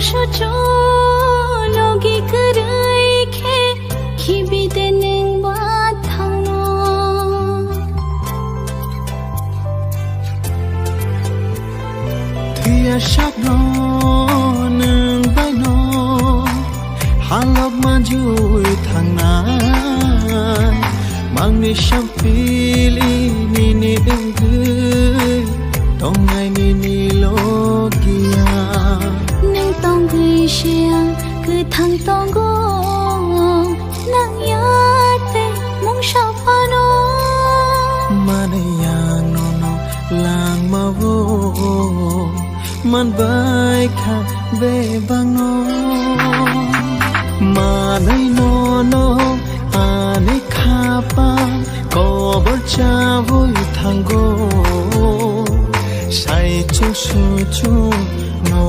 sucho logi kurai khe khibi deneng ba thangno Thia sak no nang bai no halok ma jui thang na mang ni sham pili ni ding gui tong ngai ni logia neng tong gui xiang cứ thang tong go nang ya te mong sha pa no mana yang no lang ma wo man bai kha ve bang no manai no ane kha pa ko bor cha voi thang go sai chu su chu no